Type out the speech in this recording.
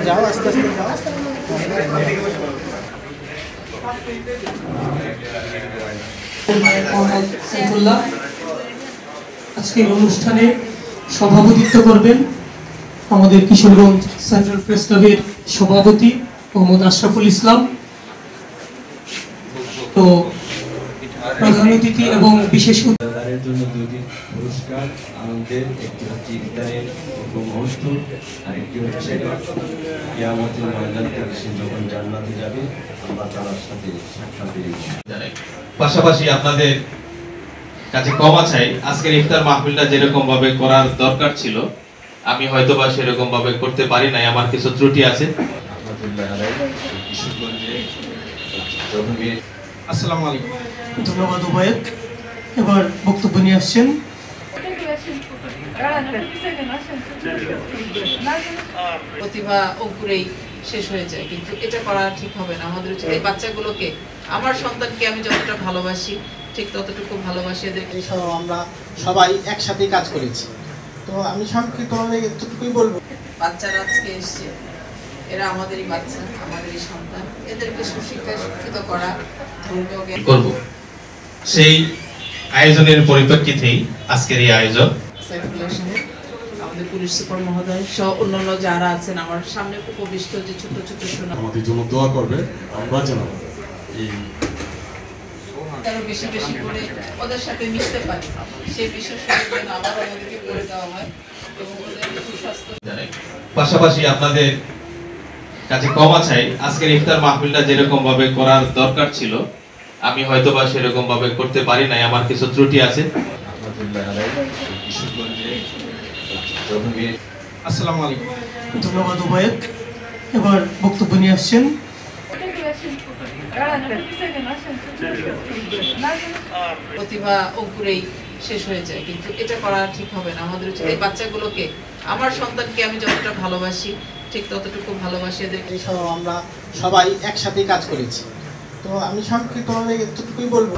যাও আস্তে আস্তে যাও। আজকের অনুষ্ঠানে সভাপতিত্ব করবেন আমাদের কিশোরগঞ্জ সেন্ট্রাল প্রেস ক্লাবের সভাপতি মোহাম্মদ আশরাফুল ইসলাম। তো প্রধান অতিথি এবং বিশেষ তাদের জন্য দুটি পুরস্কার, আনন্দের একটি হচ্ছে ইফতারের মুহূর্ত, আর একটি হচ্ছে কিয়ামতের ময়দান থেকে সে যখন জান্নাতে যাবে আল্লাহ তাআলার সাথে সাক্ষাতের। পাশাপাশি আপনাদের কাছে ক্ষমা চাই, আজকের ইফতার মাহফিলটা যেরকম ভাবে করার দরকার ছিল আমি হয়তোবা সেরকম ভাবে করতে পারি নাই, আমার কিছু ত্রুটি আছে। আসসালামু আলাইকুম। ধন্যবাদ উবায়ক। এবার বক্তব্য নিয়ে আসছেন প্রতিভা অঙ্কুরেই শেষ হয়ে যায়, কিন্তু এটা করা ঠিক হবে না। আমাদের উচিত এই বাচ্চাগুলোকে, আমার সন্তানকে আমি যতটা ভালোবাসি ঠিক ততটুকু ভালোবাসি এদেরকে। আমরা সবাই একসাথে কাজ করেছি, তো আমি সংক্ষিপ্তভাবে এতটুকুই বলবো। বাচ্চারা আজকে এসছে, এরা আমাদেরই বাচ্চা, আমাদেরই সন্তান, এদেরকে সুশিক্ষায় শিক্ষিত করা করব। সেই আয়োজনের পরিপ্রেক্ষিতেই আজকের এই আয়োজন। আমাদের পুলিশ সুপার মহোদয় সহ অন্যান্য যারা আছেন আমার সামনে উপবিষ্ট, যে ছোট ছোট সোনা আমাদের জন্য দোয়া করবে, আমরা যেন এই আরো বেশি বেশি করে ওদের সাথে মিশতে পারি, সেই বিশেষ সুযোগ আবার আমাদেরকে করে দেওয়া হয় এবং ওদের সুস্বাস্থ্য। পাশাপাশি আপনাদের কাছে ক্ষমা চাই, আজকের ইফতার মাহফিলটা যেরকম ভাবে করার দরকার ছিল আমি হয়তোবা সেরকম ভাবে করতে পারি নাই, আমার কিছু ত্রুটি আছে। আসসালামু আলাইকুম। ধন্যবাদ উবায়ক। এবার বক্তব্য নিয়ে আসছেন প্রতিভা অঙ্কুরেই শেষ হয়ে যায়, কিন্তু এটা করা ঠিক হবে না। আমাদের উচিত এই বাচ্চাগুলোকে, আমার সন্তানকে আমি যতটা ভালোবাসি ঠিক ততটুকু ভালোবাসি এদেরকে। আমরা সবাই একসাথে কাজ করেছি, তো আমি সংক্ষিপ্তভাবে এতটুকুই বলবো।